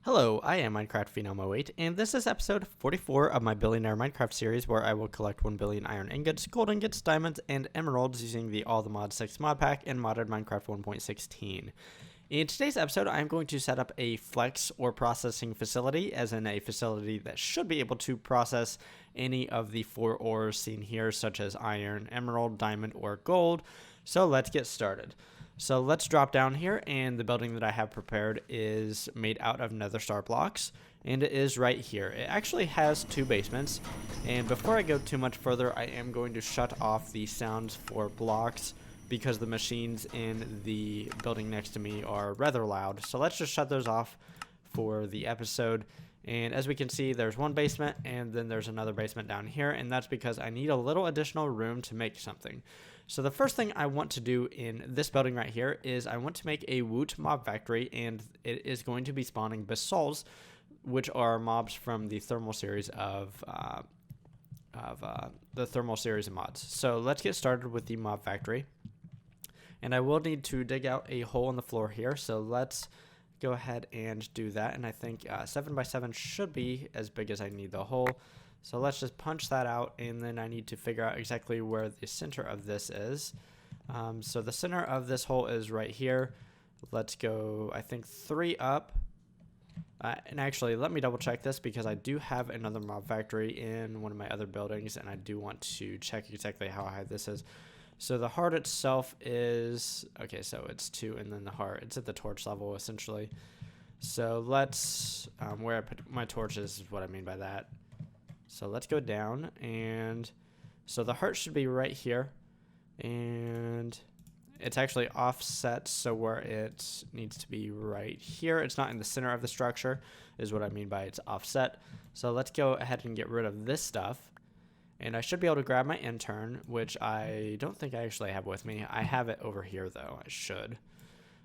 Hello, I am Minecraft Phenom 08, and this is episode 44 of my Billionaire Minecraft series where I will collect 1 billion iron ingots, gold ingots, diamonds, and emeralds using the All the Mods 6 mod pack and modded Minecraft 1.16. In today's episode, I'm going to set up a flex or processing facility, as in a facility that should be able to process any of the 4 ores seen here, such as iron, emerald, diamond, or gold. So let's get started. So let's drop down here, and the building that I have prepared is made out of nether star blocks, and it is right here. It actually has 2 basements, and before I go too much further, I am going to shut off the sounds for blocks because the machines in the building next to me are rather loud. So let's just shut those off for the episode. And as we can see, there's 1 basement, and then there's another basement down here, and that's because I need a little additional room to make something. So the first thing I want to do in this building right here is I want to make a woot mob factory, and it is going to be spawning basalts, which are mobs from the thermal series of mods. So let's get started with the mob factory. And I will need to dig out a hole in the floor here, so let's go ahead and do that. And I think 7 by 7 should be as big as I need the hole. So let's just punch that out, and then I need to figure out exactly where the center of this is. So the center of this hole is right here. Let's go, I think, 3 up. And actually, let me double check this because I do have another mob factory in one of my other buildings, and I do want to check exactly how high this is. So the heart itself is, okay, so it's 2, and then the heart, it's at the torch level, essentially. So let's, where I put my torches is what I mean by that. So let's go down, and so the heart should be right here, and it's actually offset, so where it needs to be right here. It's not in the center of the structure, is what I mean by it's offset. So let's go ahead and get rid of this stuff, and I should be able to grab my intern, which I don't think I actually have with me. I have it over here, though. I should.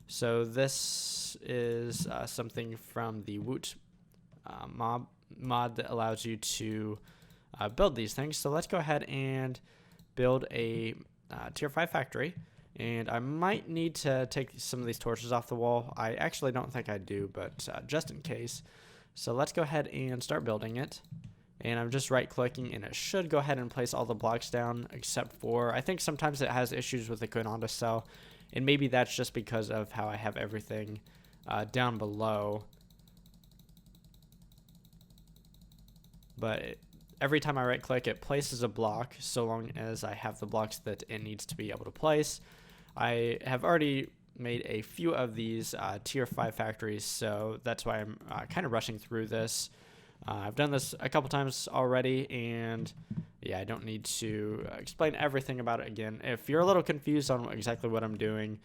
So this is something from the woot mod that allows you to build these things. So let's go ahead and build a tier 5 factory, and I might need to take some of these torches off the wall. I actually don't think I do, but just in case. So let's go ahead and start building it, and I'm just right clicking, and it should go ahead and place all the blocks down except for, I think sometimes it has issues with the Konanda cell, and maybe that's just because of how I have everything down below. But every time I right click, it places a block so long as I have the blocks that it needs to be able to place. I have already made a few of these tier 5 factories, so that's why I'm kind of rushing through this. I've done this a couple times already, and yeah, I don't need to explain everything about it again. If you're a little confused on exactly what I'm doing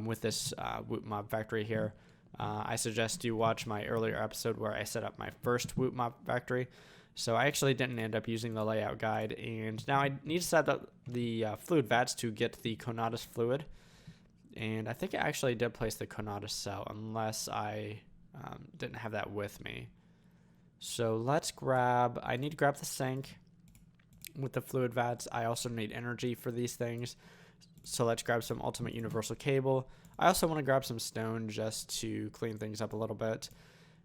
with this woot mob factory here, I suggest you watch my earlier episode where I set up my first woot mob factory. So I actually didn't end up using the layout guide, and now I need to set up the fluid vats to get the Conatus fluid. And I think I actually did place the Conatus cell, unless I didn't have that with me. So let's grab, I need to grab the sink with the fluid vats. I also need energy for these things. So let's grab some ultimate universal cable. I also want to grab some stone just to clean things up a little bit.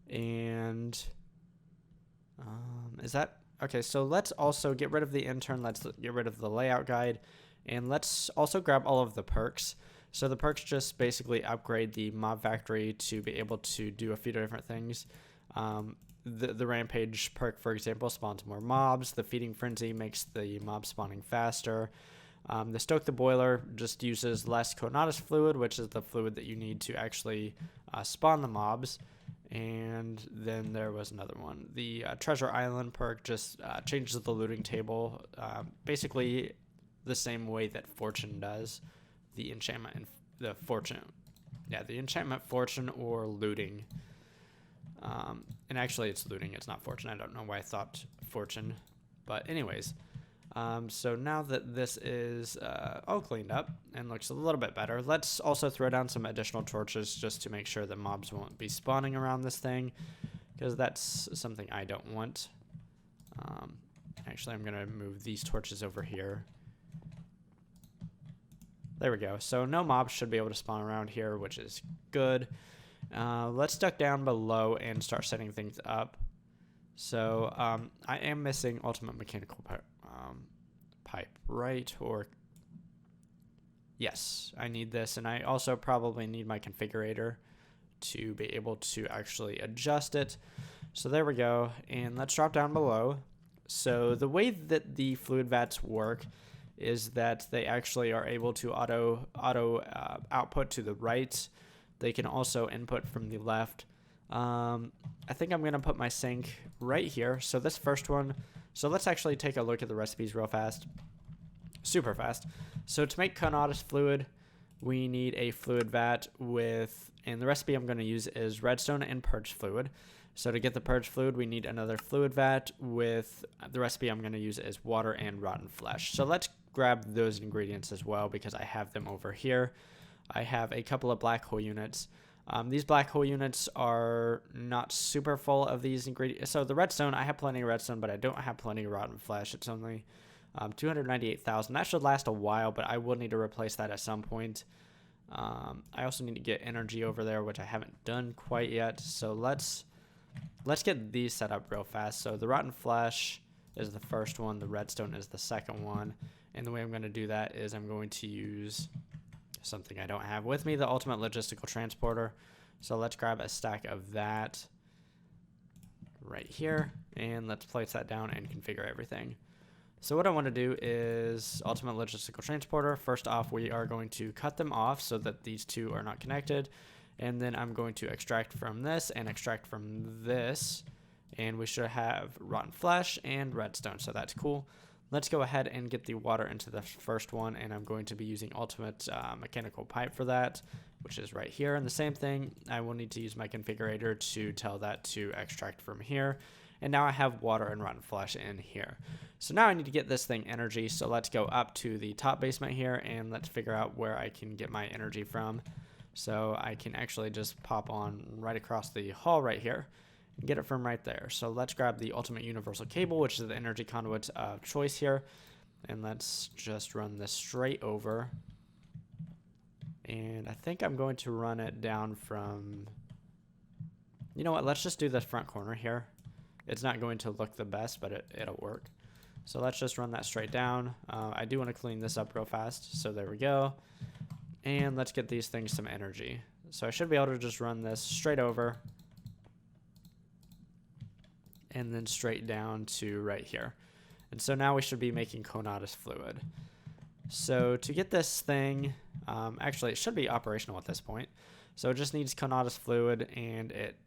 And is that okay? So let's also get rid of the intern. Let's get rid of the layout guide, and let's also grab all of the perks. So the perks just basically upgrade the mob factory to be able to do a few different things. The rampage perk, for example, spawns more mobs. The feeding frenzy makes the mob spawning faster. The stoke the boiler just uses less Conatus fluid, which is the fluid that you need to actually spawn the mobs. And then there was another one. The treasure island perk just changes the looting table, basically the same way that fortune does. The enchantment and the fortune, yeah, the enchantment fortune or looting. And actually, it's looting. It's not fortune. I don't know why I thought fortune, but anyways. So now that this is all cleaned up and looks a little bit better, let's also throw down some additional torches just to make sure that mobs won't be spawning around this thing, because that's something I don't want. Actually, I'm going to move these torches over here. There we go. So no mobs should be able to spawn around here, which is good. Let's duck down below and start setting things up. So I am missing ultimate mechanical pipe, right? Or yes, I need this, and I also probably need my configurator to be able to actually adjust it. So there we go, and let's drop down below. So the way that the fluid vats work is that they actually are able to auto output to the right. They can also input from the left. I think I'm gonna put my sink right here. So this first one, so let's actually take a look at the recipes real fast, super fast. So to make Conatus fluid, we need a fluid vat with, and the recipe I'm going to use is redstone and purge fluid. So to get the purge fluid, we need another fluid vat with, the recipe I'm going to use is water and rotten flesh. So let's grab those ingredients as well because I have them over here. I have a couple of black hole units. These black hole units are not super full of these ingredients. So the redstone, I have plenty of redstone, but I don't have plenty of rotten flesh. It's only 298,000. That should last a while, but I will need to replace that at some point. I also need to get energy over there, which I haven't done quite yet. So let's get these set up real fast. So the rotten flesh is the first one. The redstone is the second one. And the way I'm going to do that is I'm going to use something I don't have with me, the ultimate logistical transporter. So let's grab a stack of that right here, and let's place that down and configure everything. So what I want to do is ultimate logistical transporter. First off, we are going to cut them off so that these two are not connected. And then I'm going to extract from this and extract from this. And we should have rotten flesh and redstone. So that's cool. Let's go ahead and get the water into the first one. And I'm going to be using ultimate mechanical pipe for that, which is right here. And the same thing, I will need to use my configurator to tell that to extract from here. And now I have water and rotten flesh in here. So now I need to get this thing energy. So let's go up to the top basement here and let's figure out where I can get my energy from. So I can actually just pop on right across the hall right here and get it from right there. So let's grab the ultimate universal cable, which is the energy conduit of choice here. And let's just run this straight over. And I think I'm going to run it down from, you know what, let's just do the front corner here. It's not going to look the best, but it'll work. So let's just run that straight down. I do want to clean this up real fast. So there we go. And let's get these things some energy. So I should be able to just run this straight over. And then straight down to right here. And so now we should be making Conatus fluid. So to get this thing, actually it should be operational at this point. So it just needs Conatus fluid, and it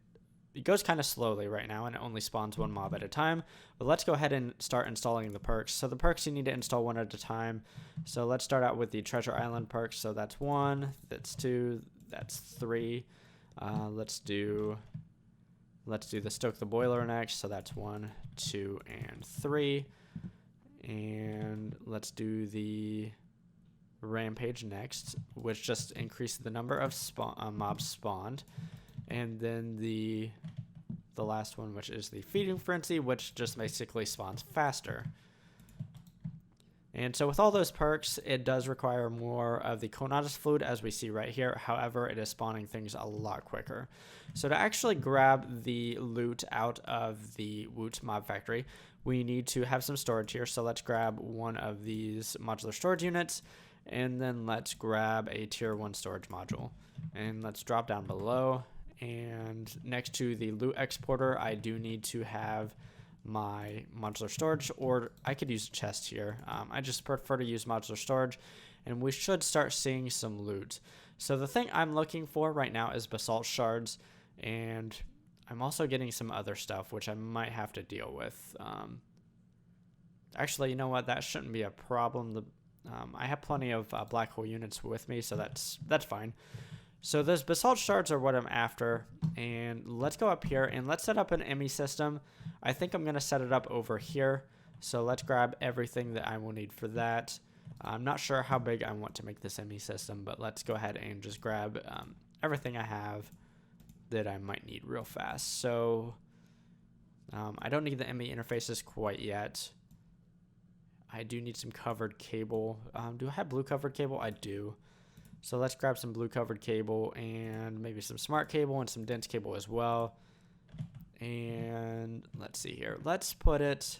goes kind of slowly right now, and it only spawns one mob at a time. But let's go ahead and start installing the perks. So the perks you need to install one at a time. So let's start out with the Treasure Island perks. So that's 1, that's 2, that's 3. Let's do the Stoke the Boiler next. So that's 1, 2, and 3. And let's do the Rampage next, which just increases the number of mobs spawned. And then the last one, which is the Feeding Frenzy, which just basically spawns faster. And so with all those perks, it does require more of the Conatus fluid, as we see right here. However, it is spawning things a lot quicker. So to actually grab the loot out of the Woot mob factory, we need to have some storage here. So let's grab one of these modular storage units, and then let's grab a tier 1 storage module. And let's drop down below. And next to the loot exporter, I do need to have my modular storage, or I could use a chest here. I just prefer to use modular storage, and we should start seeing some loot. So the thing I'm looking for right now is basalt shards, and I'm also getting some other stuff, which I might have to deal with. Actually, you know what? That shouldn't be a problem. I have plenty of black hole units with me, so that's fine. So those basalt shards are what I'm after, and let's go up here and let's set up an ME system. I think I'm going to set it up over here, so let's grab everything that I will need for that. I'm not sure how big I want to make this ME system, but let's go ahead and just grab everything I have that I might need real fast. So I don't need the ME interfaces quite yet. I do need some covered cable. Do I have blue covered cable? I do. So let's grab some blue covered cable and maybe some smart cable and some dense cable as well. And let's see here. Let's put it,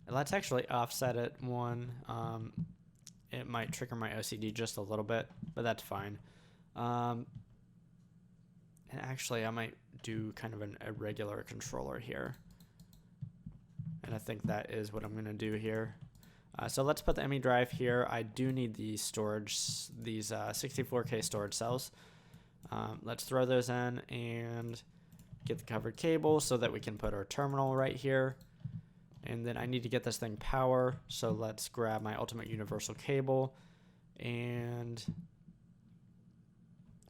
let's actually offset it one. It might trigger my OCD just a little bit, but that's fine. And actually, I might do kind of an irregular controller here. And I think that is what I'm going to do here. So let's put the ME drive here. I do need the storage, these 64K storage cells. Let's throw those in and get the covered cable so that we can put our terminal right here. And then I need to get this thing power. So let's grab my ultimate universal cable. And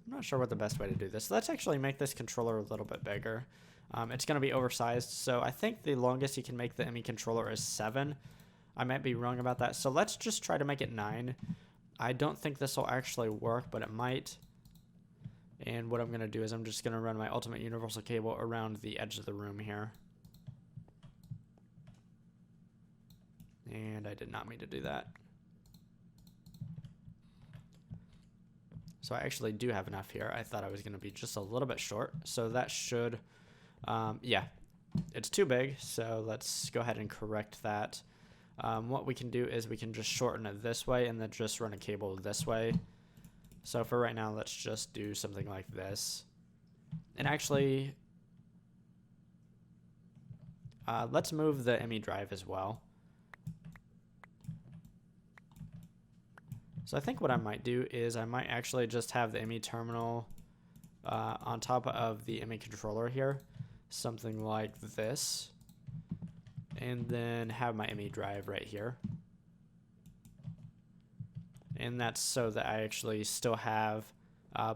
I'm not sure what the best way to do this. Let's actually make this controller a little bit bigger. It's going to be oversized. So I think the longest you can make the ME controller is 7. I might be wrong about that. So let's just try to make it 9. I don't think this will actually work, but it might. And what I'm going to do is I'm just going to run my ultimate universal cable around the edge of the room here. And I did not mean to do that. So I actually do have enough here. I thought I was going to be just a little bit short. So that should, yeah, it's too big. So let's go ahead and correct that. What we can do is we can just shorten it this way and then just run a cable this way. So for right now, let's just do something like this. And actually, let's move the ME drive as well. So I think what I might do is I might actually just have the ME terminal on top of the ME controller here. Something like this. And then have my ME drive right here. And that's so that I actually still have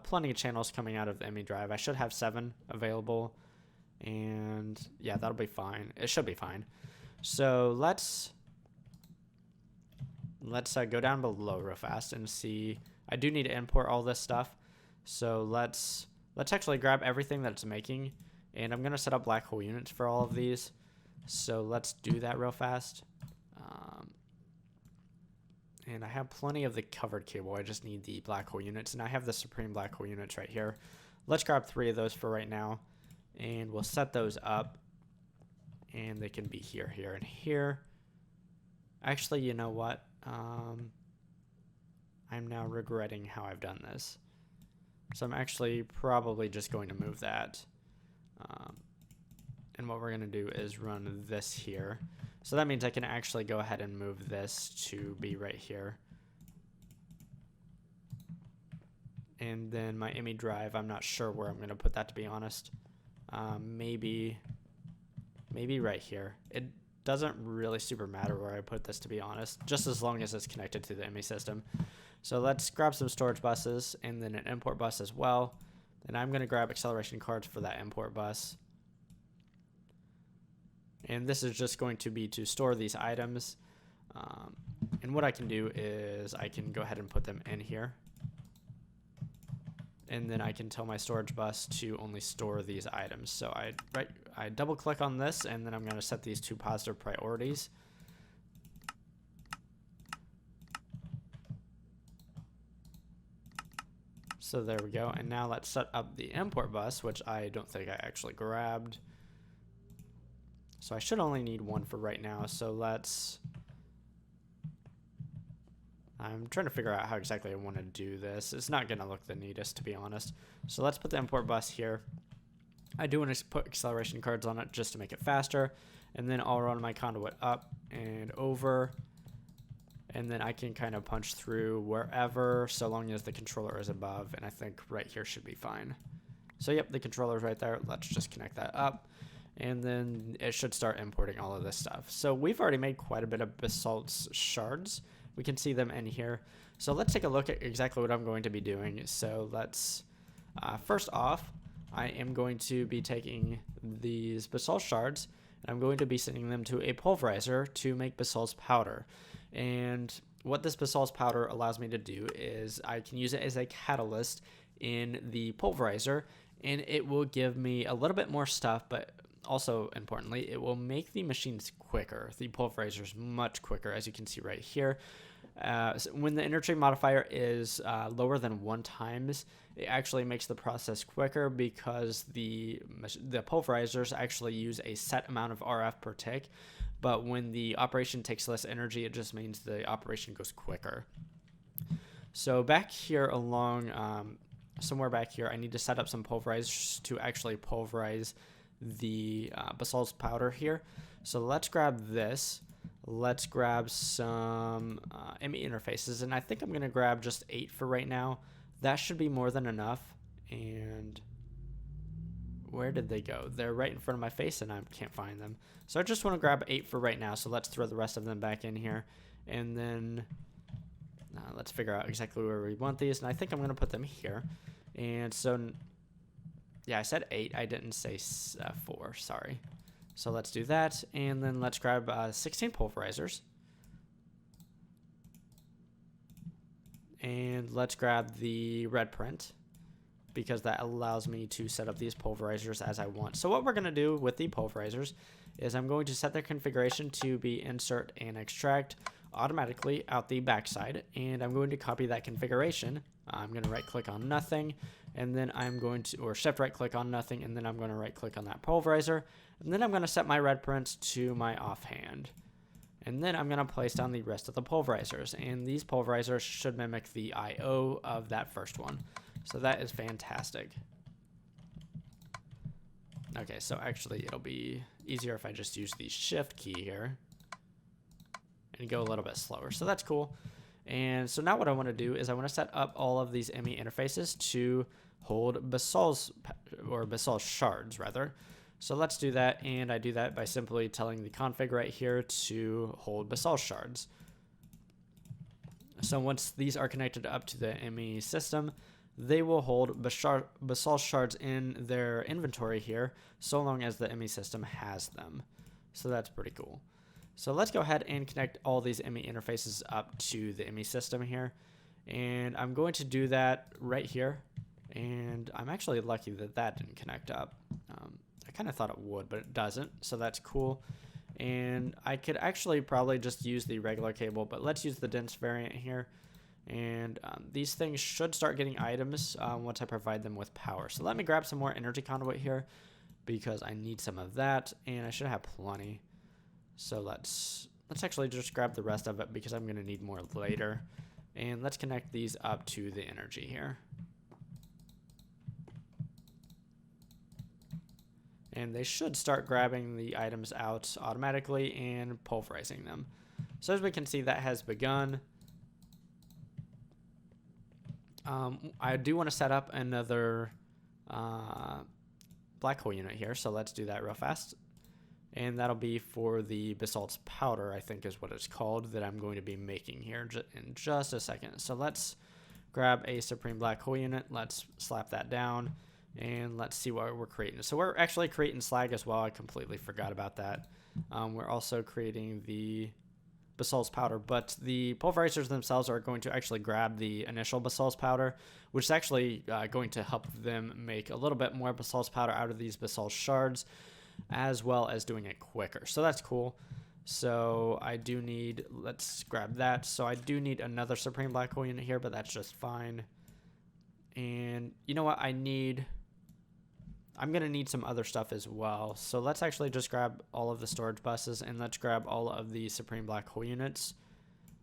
plenty of channels coming out of the ME drive. I should have 7 available. And yeah, that'll be fine. It should be fine. So let's go down below real fast and see. I do need to import all this stuff. So let's actually grab everything that it's making. And I'm going to set up black hole units for all of these. So let's do that real fast. And I have plenty of the covered cable. I just need the black hole units. And I have the supreme black hole units right here. Let's grab 3 of those for right now. And we'll set those up. And they can be here, here, and here. Actually, you know what? I'm now regretting how I've done this. So I'm actually probably just going to move that. And what we're going to do is run this here. So that means I can actually go ahead and move this to be right here. And then my ME drive, I'm not sure where I'm going to put that, to be honest. Maybe right here. It doesn't really super matter where I put this, to be honest, just as long as it's connected to the ME system. So let's grab some storage buses and then an import bus as well. And I'm going to grab acceleration cards for that import bus. And this is just going to be to store these items. And what I can do is I can go ahead and put them in here. And then I can tell my storage bus to only store these items. So I double click on this, and then I'm going to set these to positive priorities. So there we go. And now let's set up the import bus, which I don't think I actually grabbed. So I should only need 1 for right now. So I'm trying to figure out how exactly I want to do this. It's not going to look the neatest, to be honest. So let's put the import bus here. I do want to put acceleration cards on it just to make it faster. And then I'll run my conduit up and over. And then I can kind of punch through wherever, so long as the controller is above. And I think right here should be fine. So yep, the controller is right there. Let's just connect that up. And then it should start importing all of this stuff. So we've already made quite a bit of basalt shards. We can see them in here. So let's take a look at exactly what I'm going to be doing. So let's, first off, I am going to be taking these basalt shards, and I'm going to be sending them to a pulverizer to make basalt powder. And what this basalt powder allows me to do is I can use it as a catalyst in the pulverizer, and it will give me a little bit more stuff, but also importantly, it will make the machines quicker. The pulverizer is much quicker, as you can see right here. When the energy modifier is lower than 1 times, it actually makes the process quicker because the pulverizers actually use a set amount of RF per tick. But when the operation takes less energy, it just means the operation goes quicker. So back here along, somewhere back here, I need to set up some pulverizers to actually pulverize the basalt powder here. So let's grab this. Let's grab some ME interfaces, and I think I'm going to grab just 8 for right now. That should be more than enough. And where did they go? They're right in front of my face, and I can't find them. So I just want to grab 8 for right now, so let's throw the rest of them back in here. And then let's figure out exactly where we want these, and I think I'm going to put them here. And so, yeah, I said 8. I didn't say 4, sorry. So let's do that, and then let's grab 16 pulverizers. And let's grab the red print, because that allows me to set up these pulverizers as I want. So what we're going to do with the pulverizers is I'm going to set their configuration to be insert and extract automatically out the backside, and I'm going to copy that configuration. I'm going to right click on nothing, and then I'm going to, or shift right click on nothing, and then I'm going to right click on that pulverizer, and then I'm going to set my red print to my offhand. And then I'm going to place down the rest of the pulverizers, and these pulverizers should mimic the IO of that first one. So that is fantastic. Okay, so actually it'll be easier if I just use the shift key here and go a little bit slower. So that's cool. And so now what I want to do is I want to set up all of these ME interfaces to hold basalt shards rather. So let's do that, and I do that by simply telling the config right here to hold basalt shards. So once these are connected up to the ME system, they will hold basalt shards in their inventory here, so long as the ME system has them. So that's pretty cool. So let's go ahead and connect all these ME interfaces up to the ME system here. And I'm going to do that right here. And I'm actually lucky that that didn't connect up. I kind of thought it would, but it doesn't. So that's cool. And I could actually probably just use the regular cable, but let's use the dense variant here. And these things should start getting items once I provide them with power. So let me grab some more energy conduit here because I need some of that, and I should have plenty. So let's actually just grab the rest of it because I'm going to need more later. And let's connect these up to the energy here. And they should start grabbing the items out automatically and pulverizing them. So as we can see, that has begun. I do want to set up another black hole unit here, so let's do that real fast. And that'll be for the basalt powder, I think is what it's called, that I'm going to be making here in just a second. So let's grab a supreme black hole unit, let's slap that down, and let's see what we're creating. So we're actually creating slag as well. I completely forgot about that. We're also creating the basalt powder, but the pulverizers themselves are going to actually grab the initial basalt powder, which is actually going to help them make a little bit more basalt powder out of these basalt shards, as well as doing it quicker. So that's cool. So I do need, let's grab that. So I do need another supreme black hole unit here, but that's just fine. And you know what I'm going to need some other stuff as well. So let's actually just grab all of the storage buses, and let's grab all of the supreme black hole units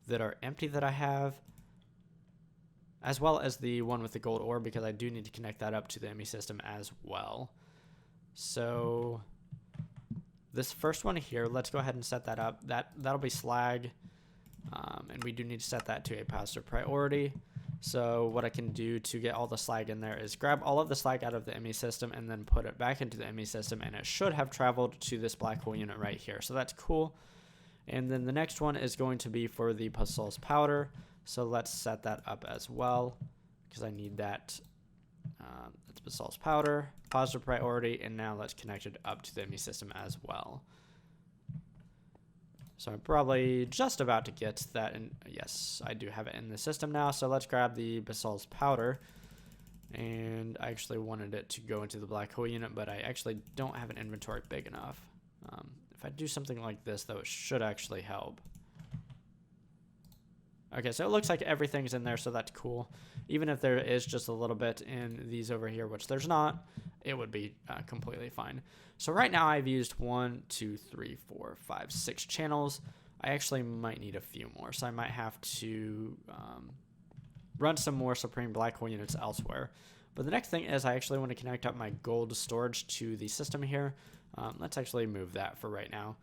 that are empty that I have, as well as the one with the gold ore, because I do need to connect that up to the ME system as well. So this first one here, let's go ahead and set that up. That'll be slag, and we do need to set that to a positive priority. So what I can do to get all the slag in there is grab all of the slag out of the ME system and then put it back into the ME system, and it should have traveled to this black hole unit right here. So that's cool. And then the next one is going to be for the basalt powder. So let's set that up as well because I need that. That's basalt powder, positive priority, and now let's connect it up to the ME system as well. So I'm probably just about to get that in. Yes, I do have it in the system now. So let's grab the basalt powder. And I actually wanted it to go into the black hole unit, but I actually don't have an inventory big enough. If I do something like this, though, it should actually help. Okay, so it looks like everything's in there, so that's cool. Even if there is just a little bit in these over here, which there's not, it would be completely fine. So right now I've used 1, 2, 3, 4, 5, 6 channels. I actually might need a few more, so I might have to run some more Supreme Black Hole units elsewhere. But the next thing is I actually want to connect up my gold storage to the system here. Let's actually move that for right now.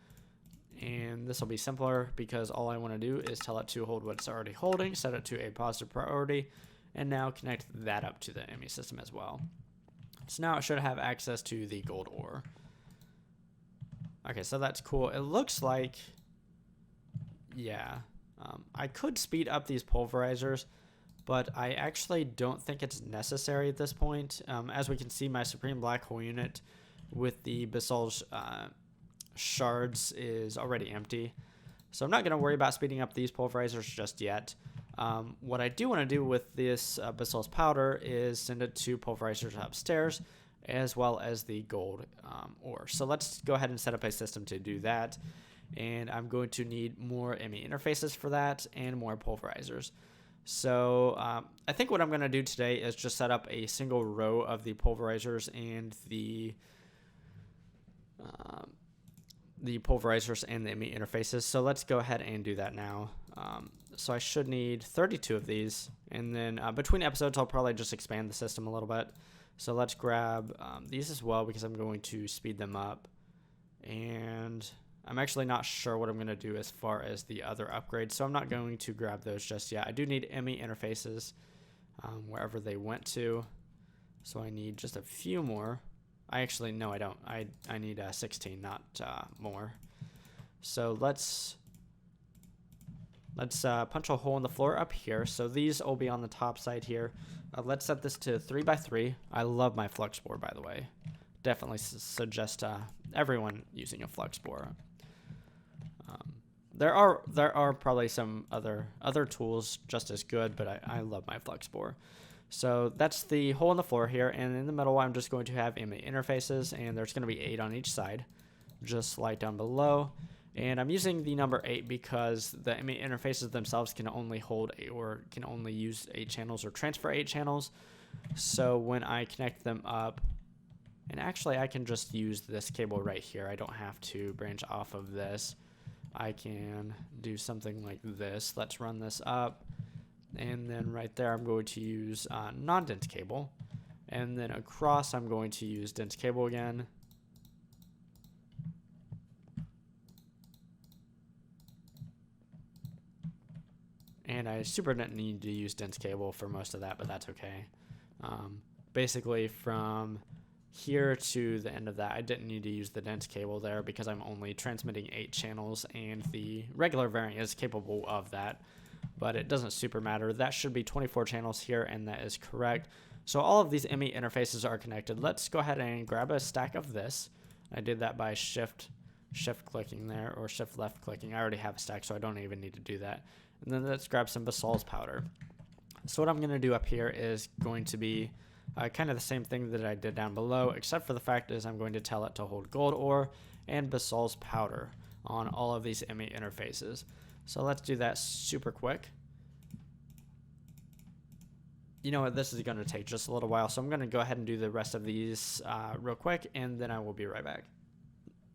And this will be simpler because all I want to do is tell it to hold what it's already holding, set it to a positive priority, and now connect that up to the ME system as well. So now it should have access to the gold ore. Okay, so that's cool. It looks like, yeah, I could speed up these pulverizers, but I actually don't think it's necessary at this point. As we can see, my Supreme Black Hole unit with the basalt shards is already empty, so I'm not going to worry about speeding up these pulverizers just yet. What I do want to do with this basalt powder is send it to pulverizers upstairs, as well as the gold ore. So let's go ahead and set up a system to do that, and I'm going to need more ME interfaces for that and more pulverizers. So I think what I'm going to do today is just set up a single row of the pulverizers and the pulverizers and the ME interfaces. So let's go ahead and do that now. So I should need 32 of these, and then between episodes I'll probably just expand the system a little bit. So let's grab these as well because I'm going to speed them up, and I'm actually not sure what I'm going to do as far as the other upgrades, so I'm not going to grab those just yet. I do need ME interfaces wherever they went to, so I need just a few more. No, I don't. I need 16, not more. So let's punch a hole in the floor up here. So these will be on the top side here. Let's set this to 3x3. I love my flux bore, by the way. Definitely suggest everyone using a flux bore. There are probably some other tools just as good, but I love my flux bore. So that's the hole in the floor here, and in the middle I'm just going to have ME interfaces, and there's going to be 8 on each side, just like down below. And I'm using the number 8 because the ME interfaces themselves can only hold 8, or can only use 8 channels or transfer 8 channels. So when I connect them up, and actually I can just use this cable right here, I don't have to branch off of this. I can do something like this. Let's run this up. And then right there I'm going to use non-dense cable, and then across I'm going to use dense cable again. And I super didn't need to use dense cable for most of that, but that's okay. Basically from here to the end of that I didn't need to use the dense cable there because I'm only transmitting 8 channels, and the regular variant is capable of that. But it doesn't super matter. That should be 24 channels here, and that is correct. So all of these ME interfaces are connected. Let's go ahead and grab a stack of this. I did that by shift clicking there, or shift left clicking. I already have a stack, so I don't even need to do that. And then let's grab some basalt powder. So what I'm going to do up here is going to be kind of the same thing that I did down below, except for the fact is I'm going to tell it to hold gold ore and basalt powder on all of these ME interfaces. So let's do that super quick. You know what, this is going to take just a little while, so I'm going to go ahead and do the rest of these real quick, and then I will be right back.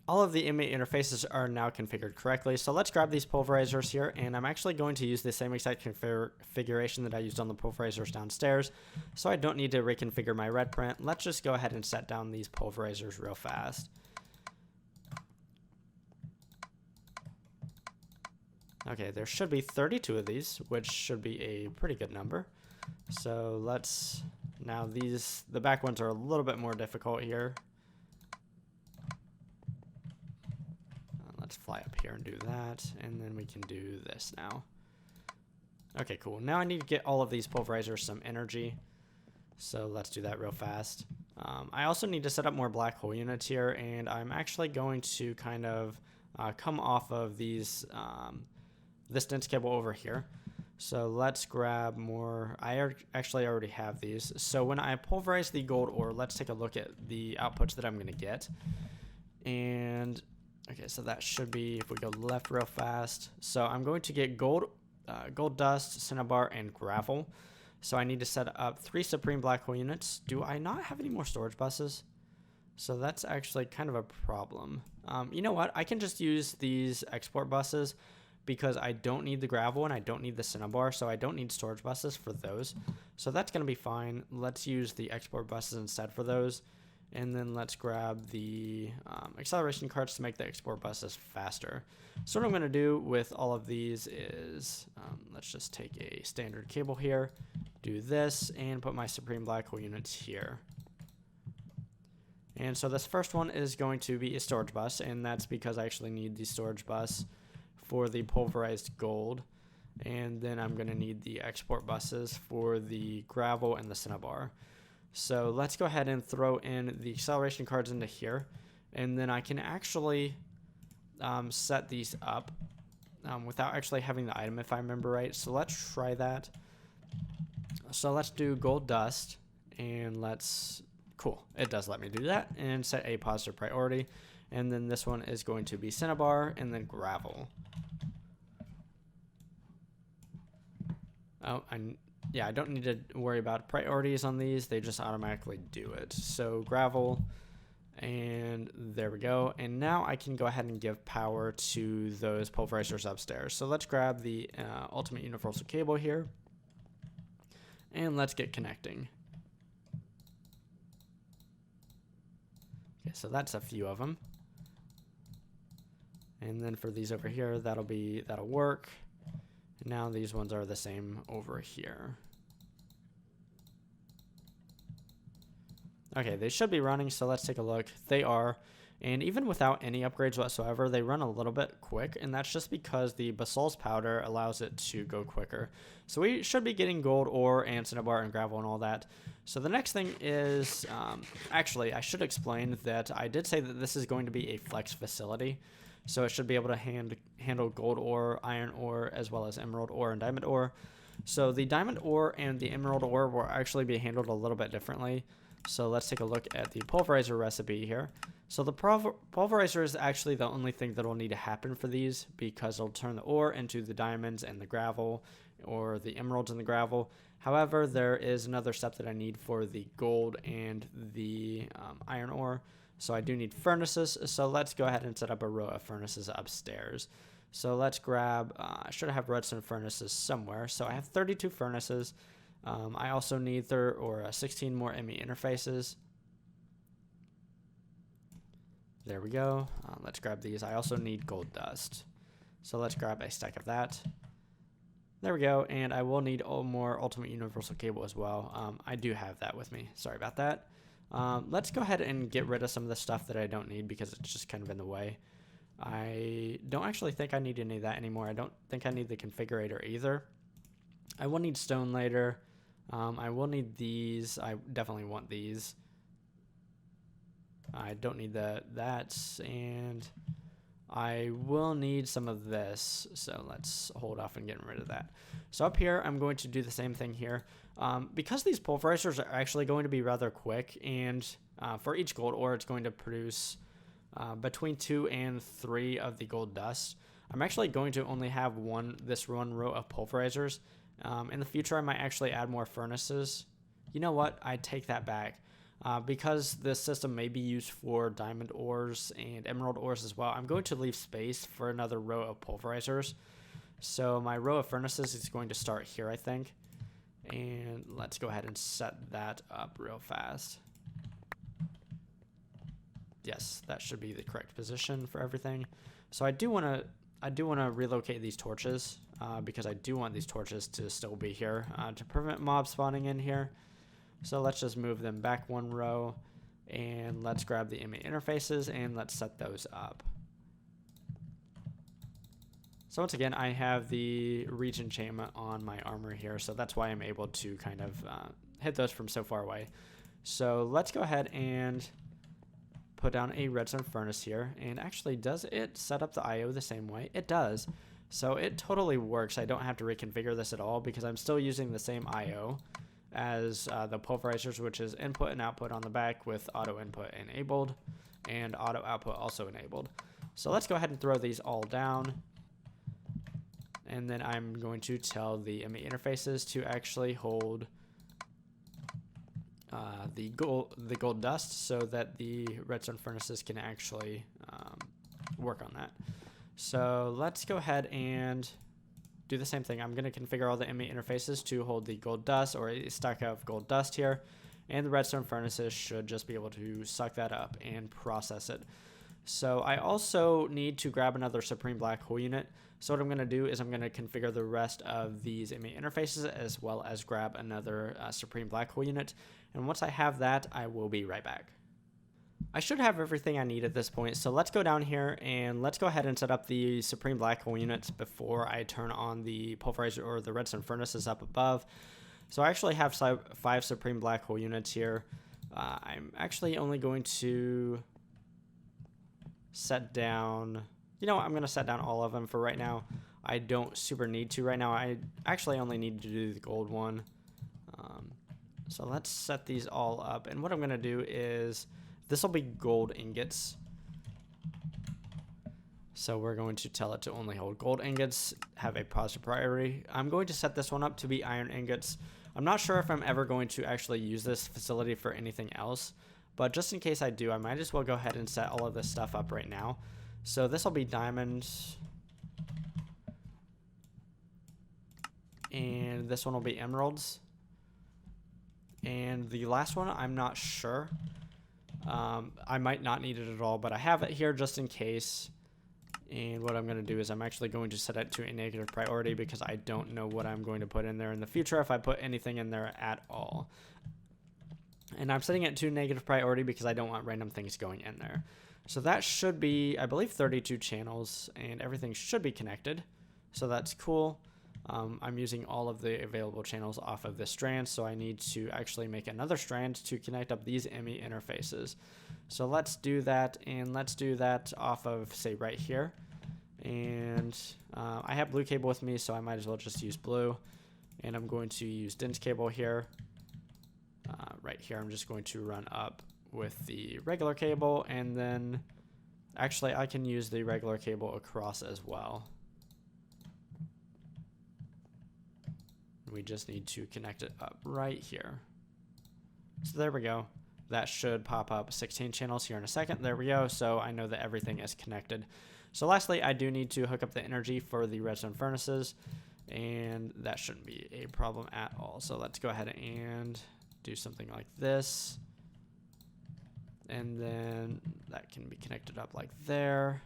All of the ME interfaces are now configured correctly, so let's grab these pulverizers here, and I'm actually going to use the same exact configuration that I used on the pulverizers downstairs, so I don't need to reconfigure my red print. Let's just go ahead and set down these pulverizers real fast. Okay, there should be 32 of these, which should be a pretty good number. So let's, now the back ones are a little bit more difficult here. Let's fly up here and do that, and then we can do this now. Okay, cool. Now I need to get all of these pulverizers some energy, so let's do that real fast. I also need to set up more black hole units here, and I'm actually going to kind of come off of these this dense cable over here. So let's grab more. I actually already have these. So when I pulverize the gold ore, let's take a look at the outputs that I'm going to get. And okay, so that should be, if we go left real fast. So I'm going to get gold gold dust, cinnabar, and gravel. So I need to set up 3 supreme black hole units. Do I not have any more storage buses? So that's actually kind of a problem. You know what? I can just use these export buses because I don't need the gravel and I don't need the cinnabar, so I don't need storage buses for those. So that's going to be fine. Let's use the export buses instead for those. And then let's grab the acceleration carts to make the export buses faster. So what I'm going to do with all of these is, let's just take a standard cable here, do this, and put my supreme black hole units here. And so this first one is going to be a storage bus, and that's because I actually need the storage bus for the pulverized gold. And then I'm going to need the export buses for the gravel and the cinnabar. So let's go ahead and throw in the acceleration cards into here, and then I can actually set these up without actually having the item, if I remember right. So let's try that. So let's do gold dust, and let's, cool, it does let me do that, and set a positive priority. And then this one is going to be cinnabar and then gravel. Oh, yeah, I don't need to worry about priorities on these. They just automatically do it. So gravel, and there we go. And now I can go ahead and give power to those pulverizers upstairs. So let's grab the ultimate universal cable here, and let's get connecting. Okay, so that's a few of them. And then for these over here, that'll work. Now these ones are the same over here. Okay, they should be running, so let's take a look. They are, and even without any upgrades whatsoever, they run a little bit quick, and that's just because the basalt powder allows it to go quicker. So we should be getting gold ore and cinnabar and gravel and all that. So the next thing is, actually, I should explain that I did say that this is going to be a flex facility. So it should be able to handle gold ore, iron ore, as well as emerald ore and diamond ore. So the diamond ore and the emerald ore will actually be handled a little bit differently. So let's take a look at the pulverizer recipe here. So the pulverizer is actually the only thing that will need to happen for these, because it'll turn the ore into the diamonds and the gravel, or the emeralds and the gravel. However, there is another step that I need for the gold and the iron ore. So I do need furnaces, so let's go ahead and set up a row of furnaces upstairs. So let's grab, I should have redstone furnaces somewhere. So I have 32 furnaces. I also need 16 more ME interfaces. There we go. Let's grab these. I also need gold dust. So let's grab a stack of that. There we go. And I will need more ultimate universal cable as well. I do have that with me. Sorry about that. Let's go ahead and get rid of some of the stuff that I don't need because it's just kind of in the way. I don't actually think I need any of that anymore. I don't think I need the configurator either. I will need stone later. I will need these. I definitely want these. I don't need that, and I will need some of this, so let's hold off on getting rid of that. So up here, I'm going to do the same thing here. Because these pulverizers are actually going to be rather quick, and for each gold ore, it's going to produce between 2 and 3 of the gold dust. I'm actually going to only have this one row of pulverizers. In the future, I might actually add more furnaces. You know what? I take that back. Because this system may be used for diamond ores and emerald ores as well, I'm going to leave space for another row of pulverizers. So my row of furnaces is going to start here, I think. And let's go ahead and set that up real fast. Yes, that should be the correct position for everything. So I do want to relocate these torches because I do want these torches to still be here to prevent mobs spawning in here. So let's just move them back one row, and let's grab the MA interfaces and let's set those up. So once again, I have the reach enchantment on my armor here, so that's why I'm able to kind of hit those from so far away. So let's go ahead and put down a redstone furnace here. And actually, does it set up the IO the same way? It does. So it totally works. I don't have to reconfigure this at all because I'm still using the same IO as the pulverizers, which is input and output on the back with auto input enabled and auto output also enabled. So let's go ahead and throw these all down. And then I'm going to tell the ME interfaces to actually hold the gold dust so that the redstone furnaces can actually work on that. So let's go ahead and do the same thing. I'm going to configure all the ME interfaces to hold the gold dust, or a stack of gold dust here, and the redstone furnaces should just be able to suck that up and process it. So I also need to grab another Supreme Black Hole unit. So what I'm going to do is I'm going to configure the rest of these ME interfaces as well as grab another Supreme Black Hole unit. And once I have that, I will be right back. I should have everything I need at this point, so let's go down here and let's go ahead and set up the Supreme Black Hole units before I turn on the pulverizer or the redstone furnaces up above. So I actually have 5 Supreme Black Hole units here. I'm actually only going to set down, you know what, I'm going to set down all of them for right now. I don't super need to right now. I actually only need to do the gold one. So let's set these all up, and what I'm going to do is this will be gold ingots. So we're going to tell it to only hold gold ingots, have a positive priority. I'm going to set this one up to be iron ingots. I'm not sure if I'm ever going to actually use this facility for anything else, but just in case I do, I might as well go ahead and set all of this stuff up right now. So this will be diamonds, and this one will be emeralds. And the last one, I'm not sure. I might not need it at all, but I have it here just in case. And what I'm going to do is I'm actually going to set it to a negative priority because I don't know what I'm going to put in there in the future if I put anything in there at all. And I'm setting it to negative priority because I don't want random things going in there. So that should be, I believe, 32 channels, and everything should be connected. So that's cool. I'm using all of the available channels off of this strand, so I need to actually make another strand to connect up these ME interfaces. So let's do that, and let's do that off of, say, right here. And I have blue cable with me, so I might as well just use blue. And I'm going to use dense cable here. Right here, I'm just going to run up with the regular cable, and then actually I can use the regular cable across as well. We just need to connect it up right here. So there we go. That should pop up 16 channels here in a second. There we go. So I know that everything is connected. So lastly, I do need to hook up the energy for the redstone furnaces, and that shouldn't be a problem at all. So let's go ahead and do something like this. And then that can be connected up like there.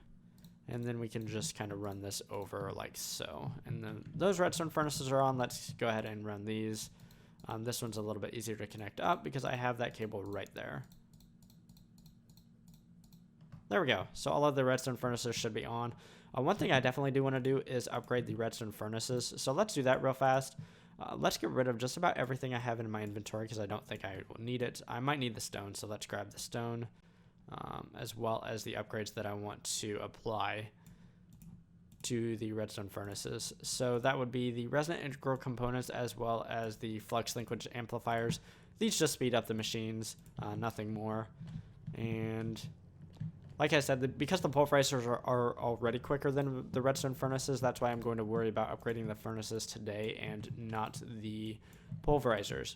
And then we can just kind of run this over like so. And then those redstone furnaces are on. Let's go ahead and run these. This one's a little bit easier to connect up because I have that cable right there. There we go. So all of the redstone furnaces should be on. One thing I definitely do want to do is upgrade the redstone furnaces. So let's do that real fast. Let's get rid of just about everything I have in my inventory because I don't think I will need it. I might need the stone, so let's grab the stone. As well as the upgrades that I want to apply to the redstone furnaces. So that would be the resonant integral components as well as the flux linkage amplifiers. These just speed up the machines, nothing more. And like I said, because the pulverizers are already quicker than the redstone furnaces, that's why I'm going to worry about upgrading the furnaces today and not the pulverizers.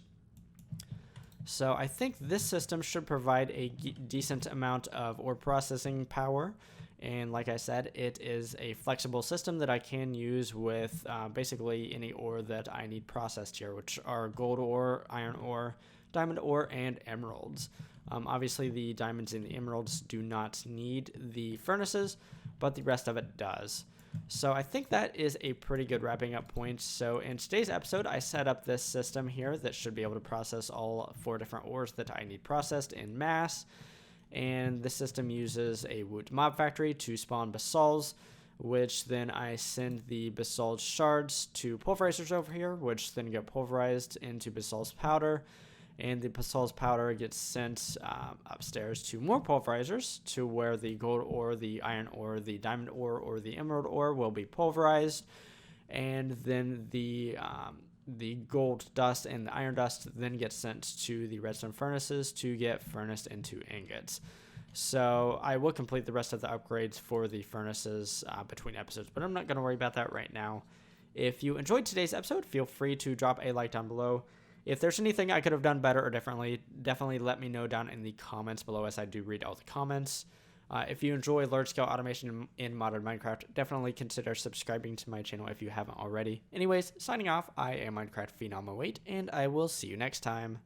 So I think this system should provide a decent amount of ore processing power. And like I said, it is a flexible system that I can use with basically any ore that I need processed here, which are gold ore, iron ore, diamond ore, and emeralds. Obviously, the diamonds and the emeralds do not need the furnaces, but the rest of it does. So I think that is a pretty good wrapping up point. So in today's episode, I set up this system here that should be able to process all 4 different ores that I need processed in mass. And the system uses a wood mob factory to spawn basalts, which then I send the basalt shards to pulverizers over here, which then get pulverized into basalt powder. And the basalt powder gets sent upstairs to more pulverizers to where the gold ore, the iron ore, the diamond ore, or the emerald ore will be pulverized. And then the gold dust and the iron dust then gets sent to the redstone furnaces to get furnaced into ingots. So I will complete the rest of the upgrades for the furnaces between episodes, but I'm not going to worry about that right now. If you enjoyed today's episode, feel free to drop a like down below. If there's anything I could have done better or differently, definitely let me know down in the comments below, as I do read all the comments. If you enjoy large-scale automation in modern Minecraft, definitely consider subscribing to my channel if you haven't already. Anyways, signing off, I am Minecraft Phenom 08, and I will see you next time.